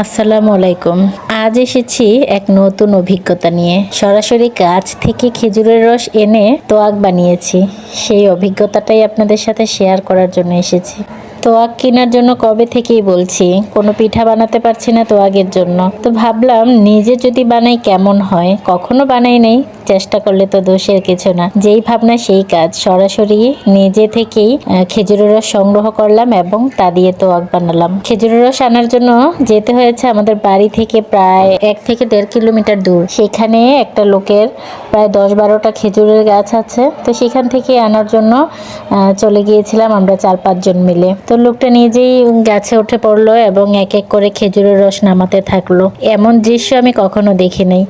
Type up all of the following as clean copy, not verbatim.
আসসালামু আলাইকুম। আজ এসেছি এক নতুন অভিজ্ঞতা নিয়ে। সরাসরি গাছ থেকে খেজুরের রস এনে তোয়াক বানিয়েছি। সেই অভিজ্ঞতাটাই আপনাদের সাথে শেয়ার করার জন্য এসেছি। তোয়াক কেনার জন্য কবে থেকেই বলছি, কোনো পিঠা বানাতে পারছি না তোয়াকের জন্য। তো ভাবলাম নিজে যদি বানাই কেমন হয়, কখনো বানাই নাই, চেষ্টা করলে তো দোষের কিছু না। যেই ভাবনা সেই কাজ, সরাসরি নিজে থেকেই খেজুরের রস সংগ্রহ করলাম এবং তা দিয়ে তোয়াক বানালাম। খেজুরের রস আনার জন্য যেতে হয়েছে আমাদের বাড়ি থেকে প্রায় 1 থেকে 1.5 কিলোমিটার দূর। সেখানে একটা লোকের প্রায় 10-12টা খেজুরের গাছ আছে। তো সেখান থেকে আনার জন্য চলে গিয়েছিলাম আমরা 4-5 জন মিলে। তো লোকটা নিজেই গাছে উঠে পড়লো এবং এক এক করে খেজুরের রস নামাতে থাকলো। এমন দৃশ্য আমি কখনো দেখি নাই।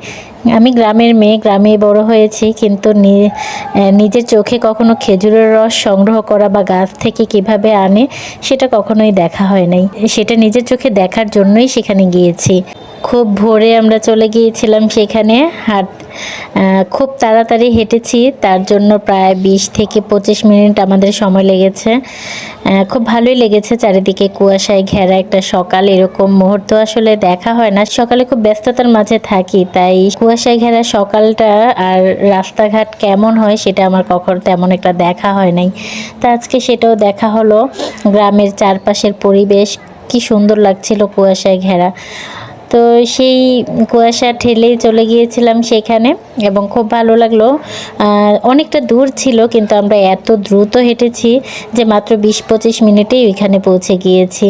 আমি গ্রামের মেয়ে, গ্রামে বড় হয়েছি, কিন্তু নিজের চোখে কখনো খেজুরের রস সংগ্রহ করা বা গাছ থেকে কিভাবে আনে সেটা কখনোই দেখা হয় নাই। সেটা নিজের চোখে দেখার জন্যই সেখানে গিয়েছি। খুব ভোরে আমরা চলে গিয়েছিলাম সেখানে। খুব তাড়াতাড়ি হেঁটেছি, তার জন্য প্রায় 20 থেকে 25 মিনিট আমাদের সময় লেগেছে। খুব ভালোই লেগেছে। চারিদিকে কুয়াশায় ঘেরা একটা সকাল, এরকম মুহূর্ত আসলে দেখা হয় না। সকালে খুব ব্যস্ততার মাঝে থাকি, তাই কুয়াশায় ঘেরা সকালটা আর রাস্তাঘাট কেমন হয় সেটা আমার কখনো তেমন একটা দেখা হয় নাই। তা আজকে সেটাও দেখা হলো। গ্রামের চারপাশের পরিবেশ কি সুন্দর লাগছিল কুয়াশায় ঘেরা। তো সেই কুয়াশা ঠেলেই চলে গিয়েছিলাম সেখানে এবং খুব ভালো লাগলো। অনেকটা দূর ছিল, কিন্তু আমরা এত দ্রুত হেঁটেছি যে মাত্র 20-25 মিনিটেই ওইখানে পৌঁছে গিয়েছি।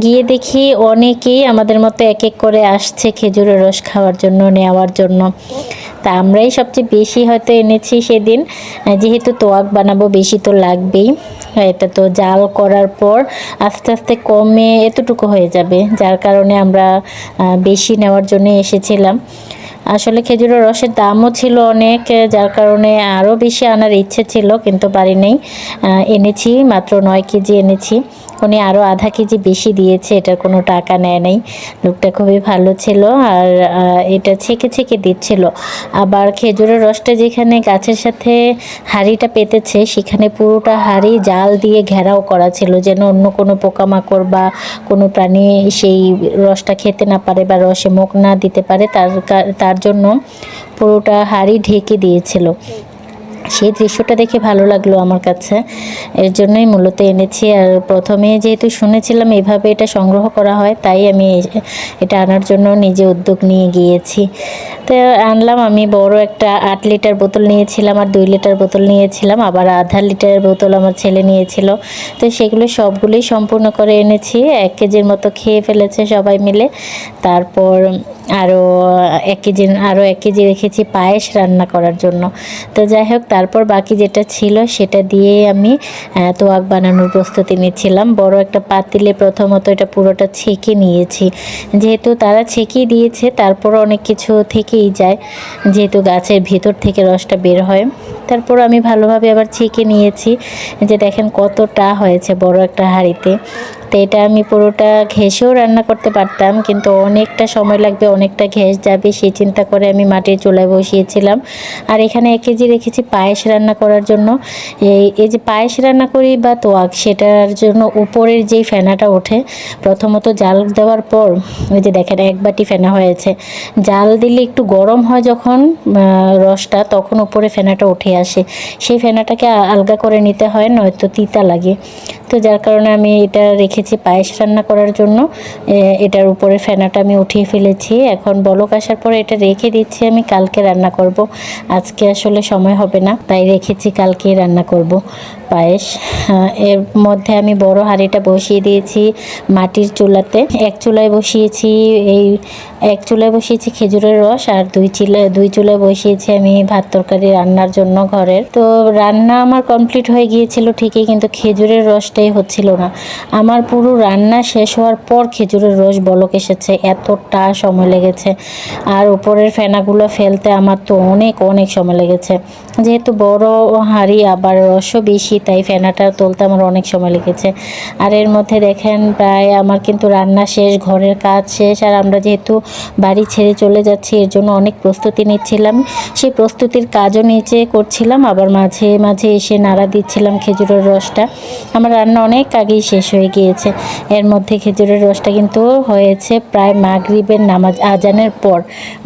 গিয়ে দেখি অনেকেই আমাদের মতো এক এক করে আসছে খেজুরের রস খাওয়ার জন্য, নেওয়ার জন্য। তা আমরাই সবচেয়ে বেশি হয়তো এনেছি সেদিন, যেহেতু তোয়াক বানাবো বেশি তো লাগবেই। এটা তো জাল করার পর আস্তে আস্তে কমে এতটুকু হয়ে যাবে, যার কারণে আমরা বেশি নেওয়ার জন্য এসেছিলাম। আসলে খেজুরের রসের দামও ছিল অনেক, যার কারণে আরও বেশি আনার ইচ্ছে ছিল, কিন্তু পারি নাই। এনেছি মাত্র 9 কেজি এনেছি। উনি আরও আধা কেজি বেশি দিয়েছে, এটার কোনো টাকা নেয় নাই। লোকটা খুবই ভালো ছিল, আর এটা ছেঁকে ছেঁকে দিচ্ছিল। আবার খেজুরের রসটা যেখানে গাছের সাথে হাঁড়িটা পেতেছে সেখানে পুরোটা হাঁড়ি জাল দিয়ে ঘেরাও করা ছিল, যেন অন্য কোনো পোকামাকড় বা কোনো প্রাণী সেই রসটা খেতে না পারে বা রসে মুখ না দিতে পারে, তার জন্য পুরোটা হাঁড়ি ঢেকে দিয়েছিল। সেই দৃশ্যটা দেখে ভালো লাগলো আমার কাছে, এর জন্যই মূলত এনেছি। আর প্রথমে যেহেতু শুনেছিলাম এভাবে এটা সংগ্রহ করা হয়, তাই আমি এটা আনার জন্য নিজে উদ্যোগ নিয়ে গিয়েছি। তো আনলাম। আমি বড় একটা 8 লিটার বোতল নিয়েছিলাম আর 2 লিটার বোতল নিয়েছিলাম, আবার আধা লিটারের বোতল আমার ছেলে নিয়েছিল। তো সেগুলো সবগুলোই সম্পূর্ণ করে এনেছি। 1 কেজির মতো খেয়ে ফেলেছে সবাই মিলে। তারপর আরও 1 কেজি রেখেছি পায়েস রান্না করার জন্য। তো যাই হোক, তারপর বাকি যেটা ছিল সেটা দিয়ে আমি তোয়াক বানানোর প্রস্তুতি নিচ্ছিলাম। বড় একটা পাতিলে প্রথমত এটা পুরোটা ছেঁকে নিয়েছি। যেহেতু তারা ছেঁকেই দিয়েছে, তারপর অনেক কিছু থেকেই যায়, যেহেতু গাছের ভেতর থেকে রসটা বের হয়। তারপর আমি ভালোভাবে আবার ছেঁকে নিয়েছি। যে দেখেন কতটা হয়েছে বড় একটা হাঁড়িতে। তো এটা আমি পুরোটা ঘেঁষেও রান্না করতে পারতাম, কিন্তু অনেকটা সময় লাগবে, অনেকটা ঘেঁষ যাবে, সেই চিন্তা করে আমি মাটির চুলায় বসিয়েছিলাম। আর এখানে 1 কেজি রেখেছি পায়েস রান্না করার জন্য। এই যে পায়েস রান্না করি বা তোয়াক, সেটার জন্য উপরের যেই ফেনাটা ওঠে, প্রথমত জাল দেওয়ার পর ওই যে দেখেন 1 বাটি ফেনা হয়েছে। জাল দিলে একটু গরম হয় যখন রসটা, তখন উপরে ফেনাটা উঠে আসে। সেই ফেনাটাকে আলগা করে নিতে হয়, নয়তো তিতা লাগে। তো যার কারণে আমি এটা রেখেছি পায়েস রান্না করার জন্য। এটার উপরে ফেনাটা আমি উঠিয়ে ফেলেছি। এখন বলক আসার পরে এটা রেখে দিচ্ছি, আমি কালকে রান্না করব। আজকে আসলে সময় হবে না, তাই রেখেছি, কালকে রান্না করব পায়েস। এর মধ্যে আমি বড় হাঁড়িটা বসিয়ে দিয়েছি মাটির চুলাতে। এক চুলায় বসিয়েছি খেজুরের রস, আর দুই চুলায় বসিয়েছি আমি ভাত তরকারি রান্নার জন্য ঘরের। তো রান্না আমার কমপ্লিট হয়ে গিয়েছিল ঠিকই, কিন্তু খেজুরের রসটাই হচ্ছিল না। আমার পুরো রান্না শেষ হওয়ার পর খেজুরের রস বলক এসেছে, এতটা সময় লেগেছে। আর উপরের ফেনাগুলো ফেলতে আমার তো অনেক সময় লেগেছে। যেহেতু বড় হাঁড়ি, আবার রসও বেশি, বেশি, তাই ফেনাটা তুলতে আমার অনেক সময় লেগেছে। আর এর মধ্যে দেখেন প্রায় আমার কিন্তু রান্না শেষ, ঘরের কাজ শেষ। আর আমরা যেহেতু বাড়ি ছেড়ে চলে যাচ্ছি এর জন্য অনেক প্রস্তুতি নিচ্ছিলাম, সেই প্রস্তুতির কাজও নিচে করছিলাম, আবার মাঝে মাঝে এসে নাড়া দিচ্ছিলাম খেজুরের রসটা। আমার রান্না অনেক আগেই শেষ হয়ে গিয়েছে। এর মধ্যে খেজুরের রসটা কিন্তু হয়েছে প্রায় মাগরিবের নামাজ আজানের পর।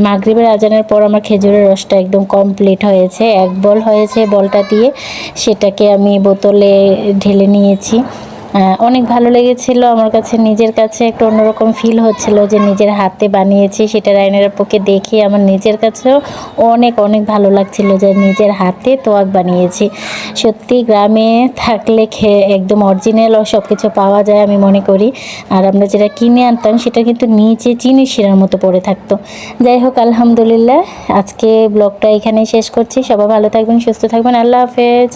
মাগরিবের আজানের পর আমার খেজুরের রসটা একদম কমপ্লিট হয়েছে, এক বল হয়েছে। বলটা দিয়ে সেটাকে আমি বোতলে ঢেলে নিয়েছি। অনেক ভালো লেগেছিল আমার কাছে, নিজের কাছে একটা অন্যরকম ফিল হচ্ছিল যে নিজের হাতে বানিয়েছি। সেটা রায়নার আপুকে দেখে আমার নিজের কাছেও অনেক অনেক ভালো লাগছিল যে নিজের হাতে তোয়াক বানিয়েছি। সত্যি গ্রামে থাকলে খেয়ে একদম অরিজিনাল সব কিছু পাওয়া যায় আমি মনে করি। আর আমরা যেটা কিনে আনতাম সেটা কিন্তু নিচে চিনি শিরার মতো পড়ে থাকতো। যাই হোক, আলহামদুলিল্লাহ আজকে ব্লগটা এখানেই শেষ করছি। সবাই ভালো থাকবেন, সুস্থ থাকবেন, আল্লাহ হাফেজ।